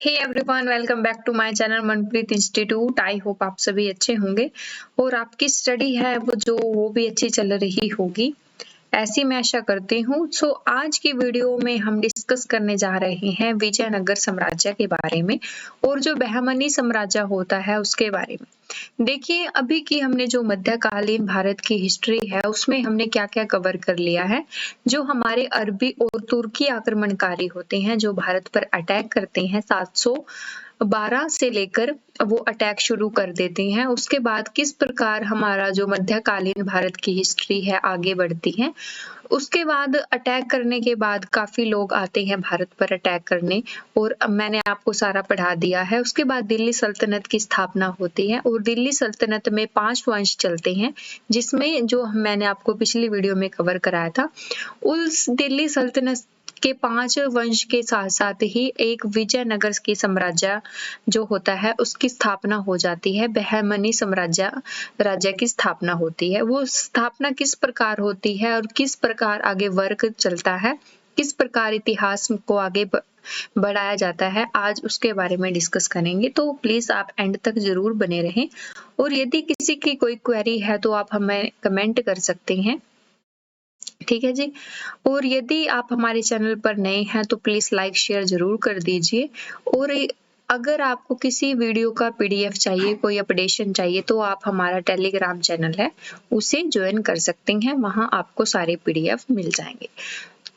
Hey everyone, welcome back to my channel Manpreet institute. I hope आप सभी अच्छे होंगे और आपकी स्टडी है वो भी अच्छी चल रही होगी, ऐसी मैं आशा करती हूँ। आज की वीडियो में हम डिस्कस करने जा रहे हैं विजयनगर साम्राज्य के बारे में और जो बहमनी साम्राज्य होता है उसके बारे में। देखिए, अभी की हमने जो मध्यकालीन भारत की हिस्ट्री है उसमें हमने क्या क्या कवर कर लिया है। जो हमारे अरबी और तुर्की आक्रमणकारी होते हैं जो भारत पर अटैक करते हैं 712 से लेकर वो अटैक शुरू कर देते हैं। उसके बाद किस प्रकार हमारा जो मध्यकालीन भारत की हिस्ट्री है आगे बढ़ती है। उसके बाद अटैक करने के बाद काफी लोग आते हैं भारत पर अटैक करने और मैंने आपको सारा पढ़ा दिया है। उसके बाद दिल्ली सल्तनत की स्थापना होती है और दिल्ली सल्तनत में 5 वंश चलते हैं, जिसमें जो मैंने आपको पिछली वीडियो में कवर कराया था। उस दिल्ली सल्तनत के 5 वंश के साथ साथ ही एक विजयनगर की साम्राज्य जो होता है उसकी स्थापना हो जाती है। बहमनी साम्राज्य राज्य की स्थापना होती है। वो स्थापना किस प्रकार होती है और किस प्रकार आगे वर्क चलता है, किस प्रकार इतिहास को आगे बढ़ाया जाता है, आज उसके बारे में डिस्कस करेंगे। तो प्लीज आप एंड तक जरूर बने रहें और यदि किसी की कोई क्वेरी है तो आप हमें कमेंट कर सकते हैं, ठीक है जी। और यदि आप हमारे चैनल पर नए हैं तो प्लीज लाइक शेयर जरूर कर दीजिए। और अगर आपको किसी वीडियो का पीडीएफ चाहिए, कोई अपडेशन चाहिए, तो आप हमारा टेलीग्राम चैनल है उसे ज्वाइन कर सकते हैं, वहां आपको सारे पीडीएफ मिल जाएंगे।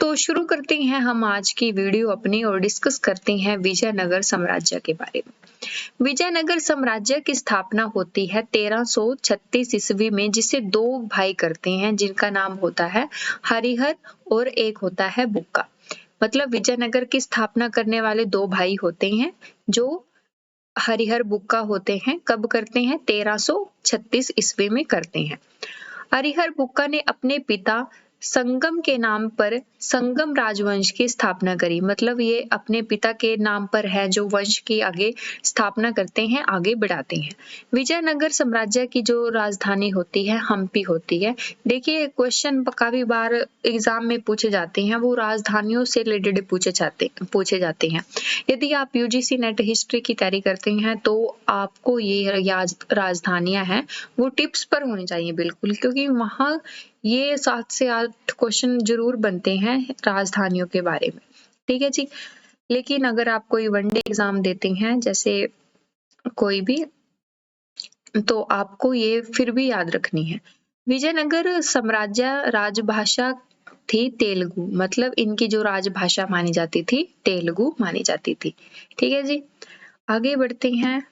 तो शुरू करते हैं हम आज की वीडियो अपनी और डिस्कस करते हैं विजयनगर साम्राज्य के बारे में। विजयनगर साम्राज्य की स्थापना होती है 1336 ईस्वी में, जिसे 2 भाई करते हैं जिनका नाम होता है हरिहर और एक होता है बुक्का। मतलब विजयनगर की स्थापना करने वाले 2 भाई होते हैं जो हरिहर बुक्का होते हैं। कब करते हैं? 1336 ईस्वी में करते हैं। हरिहर बुक्का ने अपने पिता संगम के नाम पर संगम राजवंश की स्थापना करी। मतलब ये अपने पिता के नाम पर है जो वंश की आगे स्थापना करते हैं, आगे बढ़ाते हैं। विजयनगर साम्राज्य की जो राजधानी होती है हम्पी होती है। देखिए, क्वेश्चन काफी बार एग्जाम में पूछे जाते हैं, वो राजधानियों से रिलेटेड पूछे जाते हैं। यदि आप यूजीसी नेट हिस्ट्री की तैयारी करते हैं तो आपको ये राजधानियां हैं वो टिप्स पर होनी चाहिए बिल्कुल, क्योंकि वहां ये 7 से 8 क्वेश्चन जरूर बनते हैं राजधानियों के बारे में, ठीक है जी। लेकिन अगर आप कोई वनडे एग्जाम देते हैं जैसे कोई भी, तो आपको ये फिर भी याद रखनी है। विजयनगर साम्राज्य राजभाषा थी तेलुगु। मतलब इनकी जो राजभाषा मानी जाती थी तेलुगु मानी जाती थी, ठीक है जी। आगे बढ़ते हैं।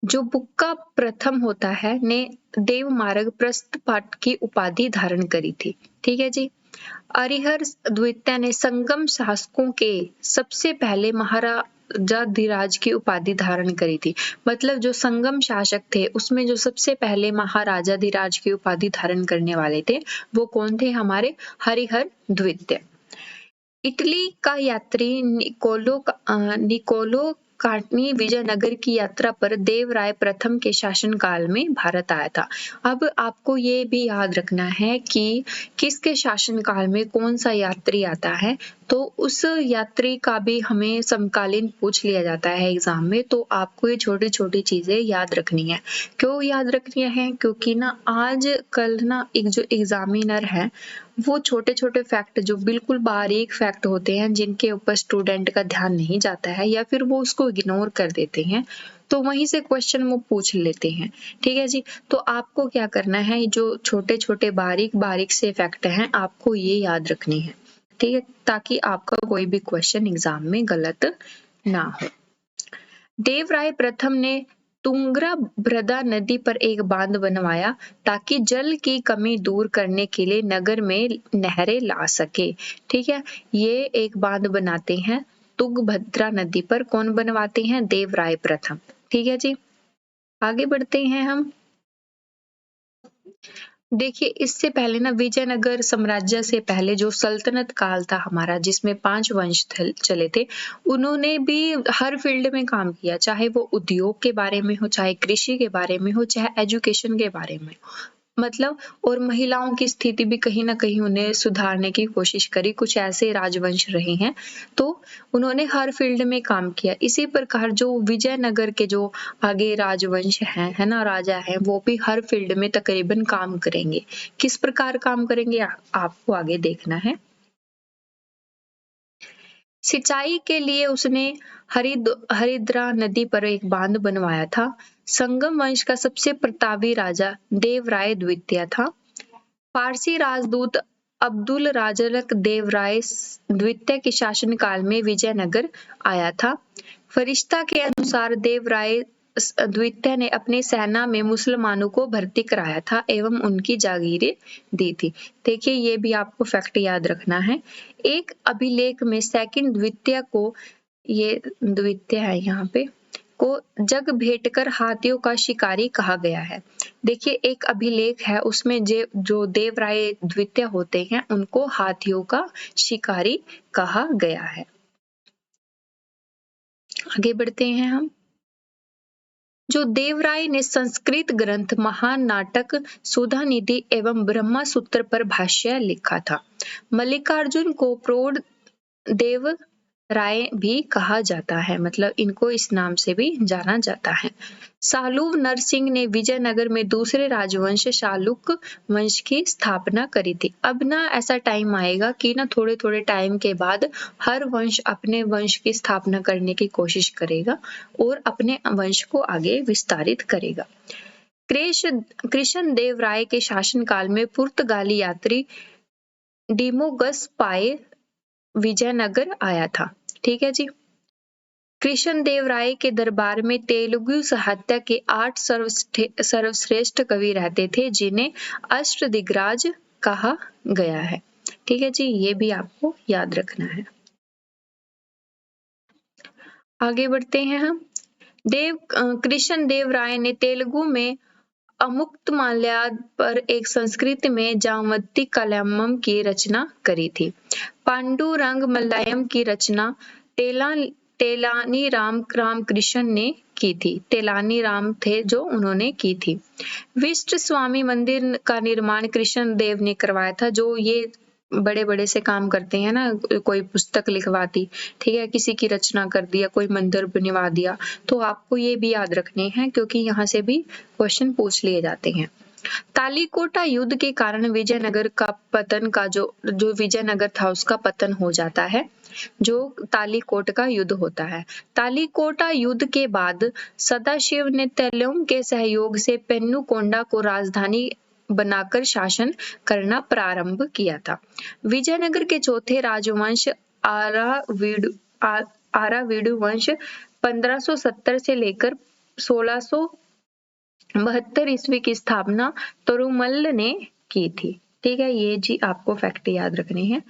जो बुक्का प्रथम होता है ने देवमार्ग प्रस्थ पाठ की उपाधि धारण करी थी, ठीक है जी। हरिहर द्वितीय ने संगम शासकों के सबसे पहले महाराजाधिराज की उपाधि धारण करी थी। मतलब जो संगम शासक थे उसमें जो सबसे पहले महाराजाधिराज की उपाधि धारण करने वाले थे वो कौन थे? हमारे हरिहर द्वितीय। इटली का यात्री निकोलो काटनी विजयनगर की यात्रा पर देवराय प्रथम के शासनकाल में भारत आया था। अब आपको ये भी याद रखना है कि किसके शासनकाल में कौन सा यात्री आता है, तो उस यात्री का भी हमें समकालीन पूछ लिया जाता है एग्जाम में। तो आपको ये छोटी छोटी चीजें याद रखनी है। क्यों याद रखनी है? क्योंकि ना आज कल ना एक जो एग्जामिनर है वो छोटे छोटे फैक्ट जो बिल्कुल बारीक फैक्ट होते हैं जिनके ऊपर स्टूडेंट का ध्यान नहीं जाता है या फिर वो उसको इग्नोर कर देते हैं, तो वहीं से क्वेश्चन वो पूछ लेते हैं, ठीक है जी। तो आपको क्या करना है, जो छोटे छोटे बारीक बारीक से फैक्ट हैं आपको ये याद रखने हैं, ठीक है, ताकि आपका कोई भी क्वेश्चन एग्जाम में गलत ना हो। देवराय प्रथम ने तुंगभद्रा नदी पर एक बांध बनवाया ताकि जल की कमी दूर करने के लिए नगर में नहरें ला सके, ठीक है। ये एक बांध बनाते हैं तुंगभद्रा नदी पर। कौन बनवाते हैं? देवराय प्रथम, ठीक है जी। आगे बढ़ते हैं हम। देखिए, इससे पहले ना विजयनगर साम्राज्य से पहले जो सल्तनत काल था हमारा जिसमें 5 वंश चले थे, उन्होंने भी हर फील्ड में काम किया, चाहे वो उद्योग के बारे में हो, चाहे कृषि के बारे में हो, चाहे एजुकेशन के बारे में। मतलब और महिलाओं की स्थिति भी कहीं न कहीं उन्हें सुधारने की कोशिश करी, कुछ ऐसे राजवंश रहे हैं। तो उन्होंने हर फ़ील्ड में काम किया। इसी प्रकार जो विजयनगर के जो आगे राजवंश हैं, है ना? राजा हैं, वो भी हर फ़ील्ड में तकरीबन काम करेंगे। किस प्रकार काम करेंगे आपको आगे देखना है। सिंचाई के लिए उसने हरिद्रा नदी पर एक बांध बनवाया था। संगम वंश का सबसे प्रतापी राजा देवराय द्वितीय था। फारसी राजदूत अब्दुल राजक देवराय द्वितीय के शासनकाल में विजयनगर आया था। फरिश्ता के अनुसार देवराय द्वितीय ने अपनी सेना में मुसलमानों को भर्ती कराया था एवं उनकी जागीरें दी थी। देखिए ये भी आपको फैक्ट याद रखना है। एक अभिलेख में सेकंड द्वितीय को, ये द्वितीय है यहाँ पे, को जग भेटकर हाथियों का शिकारी कहा गया है। देखिए एक अभिलेख है उसमें जो देवराय द्वितीय होते हैं उनको हाथियों का शिकारी कहा गया है। आगे बढ़ते हैं हम। जो देवराय ने संस्कृत ग्रंथ महान नाटक सुधा निधि एवं ब्रह्मा सूत्र पर भाष्य लिखा था। मल्लिकार्जुन को प्रौढ़ देव राय भी कहा जाता है, मतलब इनको इस नाम से भी जाना जाता है। सालुव नरसिंह ने विजयनगर में दूसरे राजवंश शालुक वंश की स्थापना करी थी। अब ना ऐसा टाइम आएगा कि ना थोड़े थोड़े टाइम के बाद हर वंश अपने वंश की स्थापना करने की कोशिश करेगा और अपने वंश को आगे विस्तारित करेगा। कृष्ण देव राय के शासनकाल में पुर्तगाली यात्री डिमोगस पाए विजयनगर आया था। ठीक है जी। कृष्ण देव राय के दरबार में तेलुगु साहित्य के 8 सर्वश्रेष्ठ कवि रहते थे जिन्हें अष्टदिग्गज कहा गया है। ठीक है जी, ये भी आपको याद रखना है। आगे बढ़ते हैं हम। कृष्ण देव राय ने तेलुगु में अमुक्तमाल्या पर एक संस्कृत में जामवंती कलामम की रचना करी थी। पांडुरंग मलयालम की रचना तेलानी रामकृष्ण ने की थी। तेलानी राम थे जो उन्होंने की थी। विष्ट स्वामी मंदिर का निर्माण कृष्ण देव ने करवाया था। जो ये बड़े बड़े से काम करते हैं ना, कोई पुस्तक लिखवा दी, ठीक है, किसी की रचना कर दिया, कोई मंदिर बनवा दिया, तो आपको ये भी याद रखने हैं क्योंकि यहाँ से भी क्वेश्चन पूछ लिए जाते हैं। तालीकोटा युद्ध के कारण विजयनगर का पतन का जो विजयनगर था उसका पतन हो जाता है, जो तालीकोट का युद्ध होता है। तालीकोटा युद्ध के बाद सदाशिव ने तेलुगु के सहयोग से पेन्नुकोंडा को राजधानी बनाकर शासन करना प्रारंभ किया था। विजयनगर के चौथे राजवंश आराविडु वंश 1570 से लेकर 1672 ईस्वी की स्थापना तोरुमल्ल ने की थी। ठीक है, ये जी आपको फैक्ट याद रखने हैं।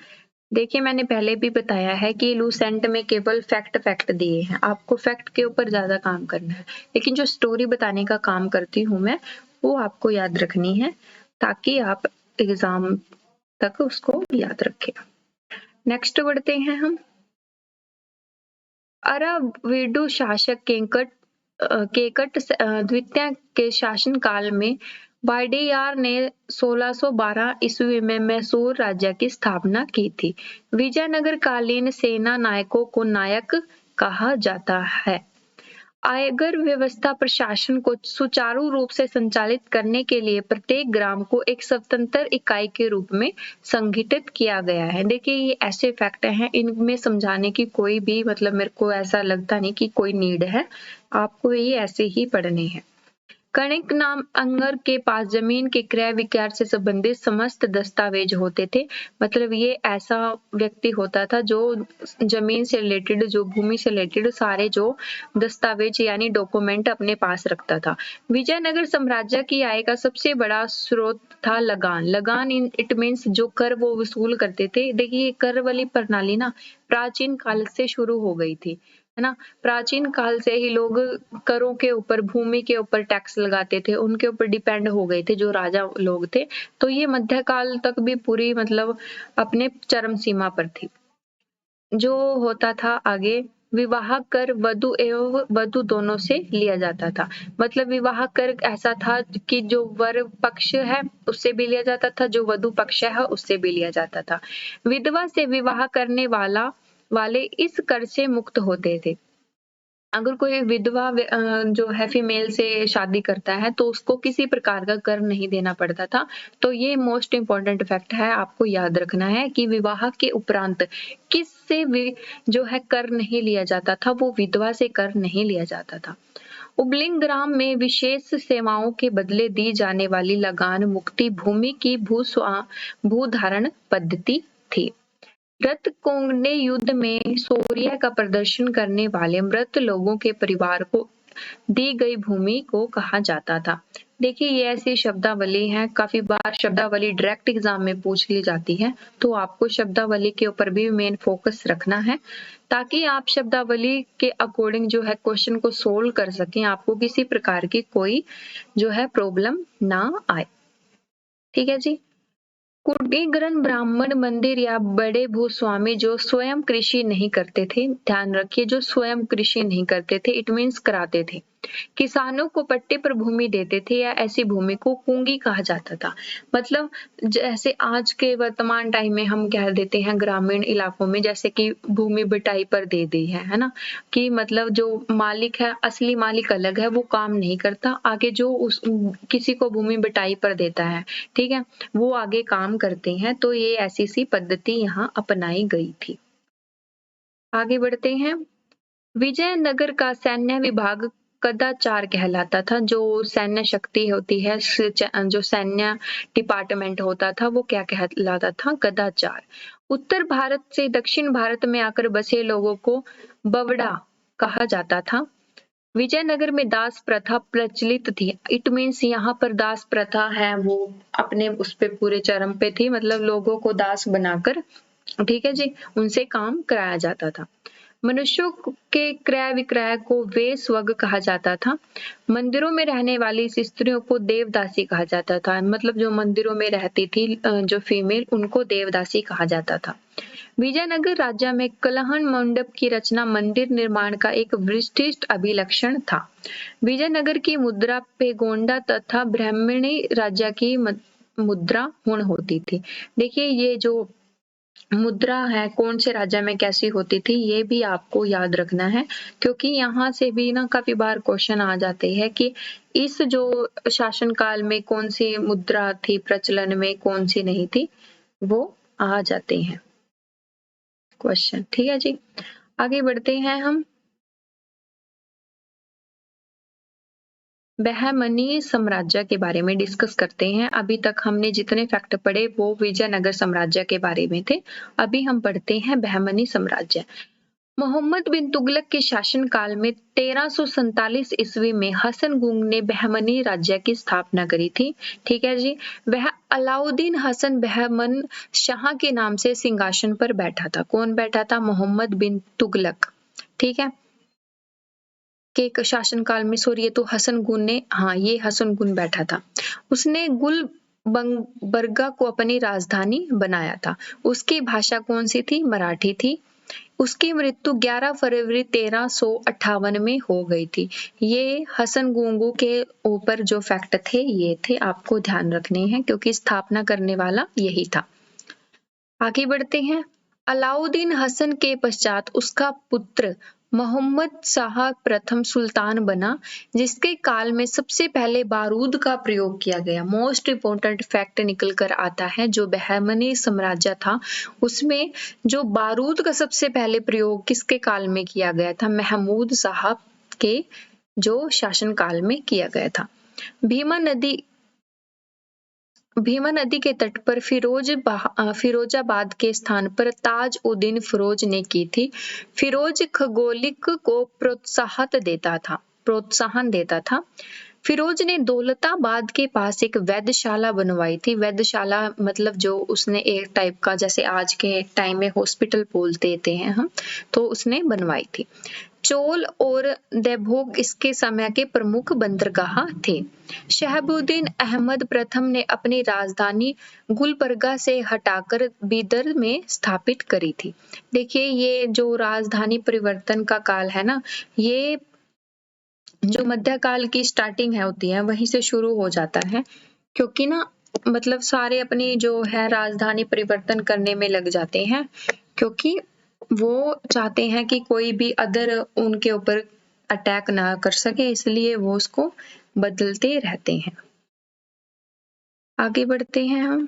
देखिए मैंने पहले भी बताया है कि लूसेंट में केवल फैक्ट दिए हैं, आपको फैक्ट के ऊपर ज्यादा काम करना है, लेकिन जो स्टोरी बताने का काम करती हूँ मैं वो आपको याद रखनी है ताकि आप एग्जाम तक उसको याद रखें। नेक्स्ट बढ़ते हैं हम। अराविडु शासक केकट द्वितीय के शासनकाल में वाडेयार ने 1612 ईस्वी में मैसूर राज्य की स्थापना की थी। विजयनगर कालीन सेना नायकों को नायक कहा जाता है। आयकर व्यवस्था प्रशासन को सुचारू रूप से संचालित करने के लिए प्रत्येक ग्राम को एक स्वतंत्र इकाई के रूप में संगठित किया गया है। देखिए ये ऐसे फैक्ट हैं, इनमें समझाने की कोई भी मतलब मेरे को ऐसा लगता नहीं कि कोई नीड है, आपको ये ऐसे ही पढ़ने हैं। कणिक नाम अंगर के पास जमीन के क्रय विक्रय से संबंधित समस्त दस्तावेज होते थे। मतलब ये ऐसा व्यक्ति होता था जो जमीन से रिलेटेड, जो भूमि से रिलेटेड सारे जो दस्तावेज यानी डॉक्यूमेंट अपने पास रखता था। विजयनगर साम्राज्य की आय का सबसे बड़ा स्रोत था लगान। लगान इट मीन्स जो कर वो वसूल करते थे। देखिए कर वाली प्रणाली ना प्राचीन काल से शुरू हो गई थी, है ना। प्राचीन काल से ही लोग करों के ऊपर, भूमि के ऊपर टैक्स लगाते थे, उनके ऊपर डिपेंड हो गए थे जो राजा लोग थे। तो ये मध्यकाल तक भी पूरी मतलब अपने चरम सीमा पर थी। जो होता था आगे विवाह कर वधु एवं वधु दोनों से लिया जाता था। मतलब विवाह कर ऐसा था कि जो वर पक्ष है उससे भी लिया जाता था, जो वधु पक्ष है उससे भी लिया जाता था। विधवा से विवाह करने वाले इस कर से मुक्त होते थे। अगर कोई विधवा जो है फीमेल से शादी करता है तो उसको किसी प्रकार का कर नहीं देना पड़ता था। तो ये मोस्ट इम्पोर्टेंट फैक्ट है, आपको याद रखना है कि विवाह के उपरांत किससे भी जो है कर नहीं लिया जाता था, वो विधवा से कर नहीं लिया जाता था। उबलिंग ग्राम में विशेष सेवाओं के बदले दी जाने वाली लगान मुक्ति भूमि की भूधारण पद्धति थी। रतकोंगने युद्ध में शौर्य का प्रदर्शन करने वाले मृत लोगों के परिवार को दी गई भूमि को कहा जाता था। देखिए ये ऐसी शब्दावली है, काफी बार शब्दावली डायरेक्ट एग्जाम में पूछ ली जाती है, तो आपको शब्दावली के ऊपर भी मेन फोकस रखना है ताकि आप शब्दावली के अकॉर्डिंग जो है क्वेश्चन को सोल्व कर सकें, आपको किसी प्रकार की कोई जो है प्रॉब्लम ना आए। ठीक है जी। कुटीग्रन ब्राह्मण मंदिर या बड़े भूस्वामी जो स्वयं कृषि नहीं करते थे, ध्यान रखिए जो स्वयं कृषि नहीं करते थे इट मीन्स कराते थे, किसानों को पट्टे पर भूमि देते थे या ऐसी भूमि को कुंगी कहा जाता था। मतलब जैसे आज के वर्तमान टाइम में हम कह देते हैं ग्रामीण इलाकों में जैसे कि भूमि बटाई पर दे दी है ना, कि मतलब जो मालिक है असली मालिक अलग है, वो काम नहीं करता, आगे जो उस किसी को भूमि बटाई पर देता है, ठीक है, वो आगे काम करते हैं। तो ये ऐसी सी पद्धति यहाँ अपनाई गई थी। आगे बढ़ते हैं। विजयनगर का सैन्य विभाग कदाचार कहलाता था। जो सैन्य शक्ति होती है, जो सैन्य डिपार्टमेंट होता था, वो क्या कहलाता था? कदाचार। उत्तर भारत से दक्षिण भारत में आकर बसे लोगों को बवड़ा कहा जाता था। विजयनगर में दास प्रथा प्रचलित थी। इट मीन्स यहाँ पर दास प्रथा है वो अपने उस पे पूरे चरम पे थी, मतलब लोगों को दास बनाकर, ठीक है जी, उनसे काम कराया जाता था। मनुष्यों के क्रय विक्रय को वेश्वग कहा जाता था। मंदिरों में रहने वाली स्त्रियों को देवदासी कहा जाता था। मतलब जो मंदिरों में रहती थी जो फीमेल, उनको देवदासी कहा जाता था। विजयनगर राज्य में कलहन मंडप की रचना मंदिर निर्माण का एक विशिष्ट अभिलक्षण था। विजयनगर की मुद्रा पेगोंडा तथा ब्राह्मणी राज्य की मुद्रा हुण होती थी। देखिए ये जो मुद्रा है कौन से राज्य में कैसी होती थी ये भी आपको याद रखना है, क्योंकि यहाँ से भी ना काफी बार क्वेश्चन आ जाते हैं कि इस जो शासन काल में कौन सी मुद्रा थी प्रचलन में, कौन सी नहीं थी, वो आ जाते हैं क्वेश्चन। ठीक है जी, आगे बढ़ते हैं हम। बहमनी साम्राज्य के बारे में डिस्कस करते हैं। अभी तक हमने जितने फैक्ट पढ़े वो विजयनगर साम्राज्य के बारे में थे। अभी हम पढ़ते हैं बहमनी साम्राज्य। मोहम्मद बिन तुगलक के शासन काल में 1347 ईस्वी में हसन गुंग ने बहमनी राज्य की स्थापना करी थी। ठीक है जी, वह अलाउद्दीन हसन बहमन शाह के नाम से सिंहासन पर बैठा था। कौन बैठा था? मोहम्मद बिन तुगलक। ठीक है, के शासनकाल में, सॉरी ये तो हसन गुन ने, हाँ ये हसन गुन बैठा था। उसने गुलबर्गा को अपनी राजधानी बनाया था। उसकी भाषा कौन सी थी? मराठी थी। उसकी मृत्यु 11 फरवरी 1358 में हो गई थी। ये हसन गुंगू के ऊपर जो फैक्ट थे ये थे, आपको ध्यान रखने हैं क्योंकि स्थापना करने वाला यही था। आगे बढ़ते हैं। अलाउद्दीन हसन के पश्चात उसका पुत्र मोहम्मद शाह प्रथम सुल्तान बना, जिसके काल में सबसे पहले बारूद का प्रयोग किया गया। मोस्ट इम्पोर्टेंट फैक्ट निकल कर आता है, जो बहमनी साम्राज्य था उसमें जो बारूद का सबसे पहले प्रयोग किसके काल में किया गया था? महमूद शाह के जो शासन काल में किया गया था। भीमा नदी के तट पर फिरोजाबाद के स्थान पर ताज उद्दीन फिरोज ने की थी। फिरोज खगोलिक को प्रोत्साहन देता था। फिरोज ने दौलताबाद के पास एक वैधशाला बनवाई थी। वैधशाला मतलब जो उसने एक टाइप का, जैसे आज के टाइम में हॉस्पिटल बोल देते हैं हम, तो उसने बनवाई थी। चोल और दैभोग इसके समय के प्रमुख बंदरगाह थे। शहाबुद्दीन अहमद प्रथम ने अपनी राजधानी गुलबर्गा से हटाकर बीदर में स्थापित करी थी। देखिए ये जो राजधानी परिवर्तन का काल है ना, ये जो मध्यकाल की स्टार्टिंग है होती है वहीं से शुरू हो जाता है, क्योंकि ना मतलब सारे अपनी जो है राजधानी परिवर्तन करने में लग जाते हैं, क्योंकि वो चाहते हैं कि कोई भी अदर उनके ऊपर अटैक ना कर सके, इसलिए वो उसको बदलते रहते हैं। आगे बढ़ते हैं हम।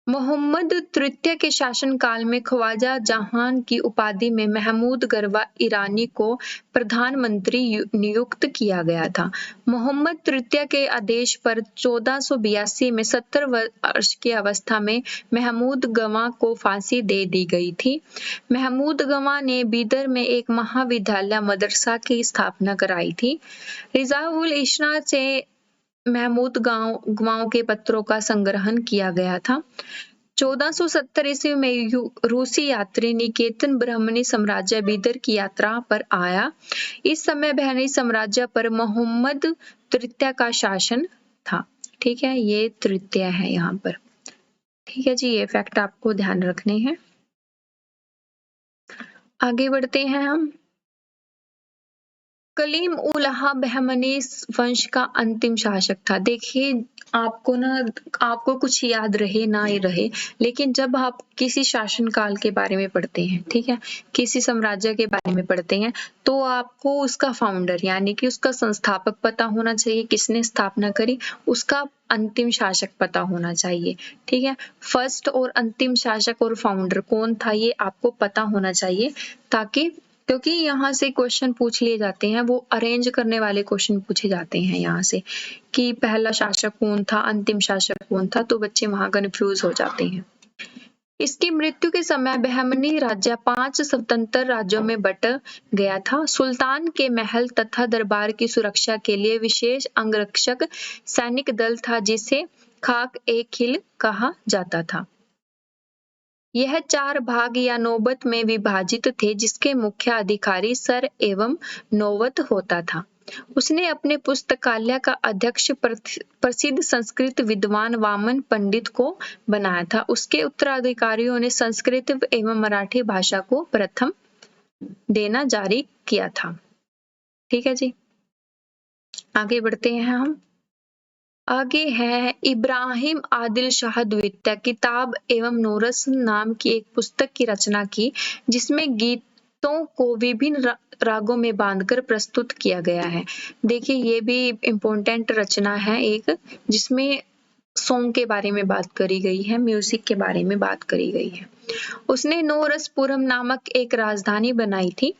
मोहम्मद तृतीय के शासनकाल में ख्वाजा जहान की उपाधि में महमूद गरवा ईरानी को प्रधानमंत्री नियुक्त किया गया था। मोहम्मद तृतीय के आदेश पर 1482 में 70 वर्ष की अवस्था में महमूद गवा को फांसी दे दी गई थी। महमूद गवा ने बीदर में एक महाविद्यालय मदरसा की स्थापना कराई थी। रिजाउल इश्ना से महमूद गवाओं के पत्रों का संग्रहण किया गया था। 1470 ईस्वी में रूसी यात्री निकेतन ब्राह्मणी साम्राज्य बीदर की यात्रा पर आया। इस समय बहनी साम्राज्य पर मोहम्मद तृतीय का शासन था। ठीक है, ये तृतीय है यहाँ पर। ठीक है जी, ये फैक्ट आपको ध्यान रखने हैं। आगे बढ़ते हैं हम। कलीम उल बहमनी वंश का अंतिम शासक था। देखिए आपको कुछ याद रहे ना ही रहे, लेकिन जब आप किसी शासन काल के बारे में पढ़ते हैं, ठीक है, किसी साम्राज्य के बारे में पढ़ते हैं, तो आपको उसका फाउंडर यानी कि उसका संस्थापक पता होना चाहिए, किसने स्थापना करी, उसका अंतिम शासक पता होना चाहिए। ठीक है, फर्स्ट और अंतिम शासक और फाउंडर कौन था ये आपको पता होना चाहिए, ताकि क्योंकि यहाँ से क्वेश्चन पूछ लिए जाते हैं, वो अरेंज करने वाले क्वेश्चन पूछे जाते हैं यहाँ से कि पहला शासक कौन था, अंतिम शासक कौन था, तो बच्चे वहां कंफ्यूज हो जाते हैं। इसकी मृत्यु के समय बहमनी राज्य 5 स्वतंत्र राज्यों में बट गया था। सुल्तान के महल तथा दरबार की सुरक्षा के लिए विशेष अंगरक्षक सैनिक दल था, जिसे खाक ए खिल कहा जाता था। यह 4 भाग या नौबत में विभाजित थे, जिसके मुख्य अधिकारी सर एवं नौबत होता था। उसने अपने पुस्तकालय का अध्यक्ष प्रसिद्ध संस्कृत विद्वान वामन पंडित को बनाया था। उसके उत्तराधिकारियों ने संस्कृत एवं मराठी भाषा को प्रथम देना जारी किया था। ठीक है जी, आगे बढ़ते हैं हम। आगे है इब्राहिम आदिल शाह द्वितीय किताब एवं नोरस नाम की एक पुस्तक की रचना की, जिसमें गीतों को विभिन्न रागों में बांधकर प्रस्तुत किया गया है। देखिए ये भी इम्पोर्टेंट रचना है एक, जिसमें सॉन्ग के बारे में बात करी गई है, म्यूजिक के बारे में बात करी गई है। उसने नोरसपुरम नामक एक राजधानी बनाई थी।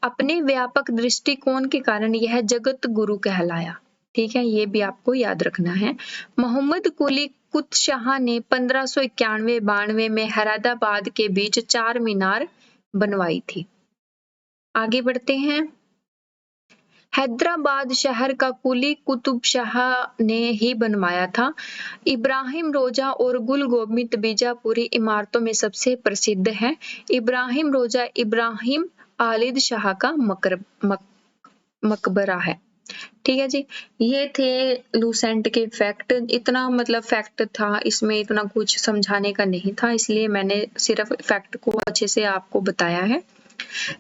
अपने व्यापक दृष्टिकोण के कारण यह जगत गुरु कहलाया। ठीक है, ये भी आपको याद रखना है। मोहम्मद कुली कुतुब शाह ने 1591-92 में हैदराबाद के बीच 4 मीनार बनवाई थी। आगे बढ़ते हैं। हैदराबाद शहर का कुली कुतुब शाह ने ही बनवाया था। इब्राहिम रोजा और गुल गोबिंद बीजापुरी इमारतों में सबसे प्रसिद्ध है। इब्राहिम रोजा इब्राहिम आलिद शाह का मकबरा है। ठीक है जी, ये थे लूसेंट के फैक्ट। इतना मतलब फैक्ट था, इसमें इतना कुछ समझाने का नहीं था, इसलिए मैंने सिर्फ फैक्ट को अच्छे से आपको बताया है।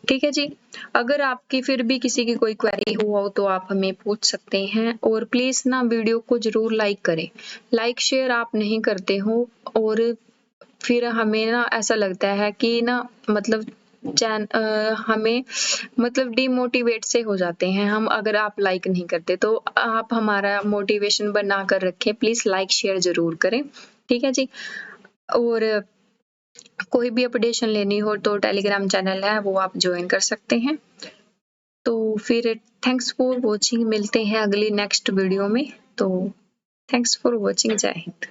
ठीक है जी, अगर आपकी फिर भी किसी की कोई क्वेरी हो तो आप हमें पूछ सकते हैं, और प्लीज ना वीडियो को जरूर लाइक करें। लाइक शेयर आप नहीं करते हो और फिर हमें ना ऐसा लगता है कि ना मतलब हमें मतलब डिमोटिवेट से हो जाते हैं हम, अगर आप लाइक नहीं करते, तो आप हमारा मोटिवेशन बना कर रखें। प्लीज लाइक शेयर जरूर करें। ठीक है जी, और कोई भी अपडेशन लेनी हो तो टेलीग्राम चैनल है, वो आप ज्वाइन कर सकते हैं। तो फिर थैंक्स फॉर वॉचिंग, मिलते हैं अगली नेक्स्ट वीडियो में। तो थैंक्स फॉर वॉचिंग, जय हिंद।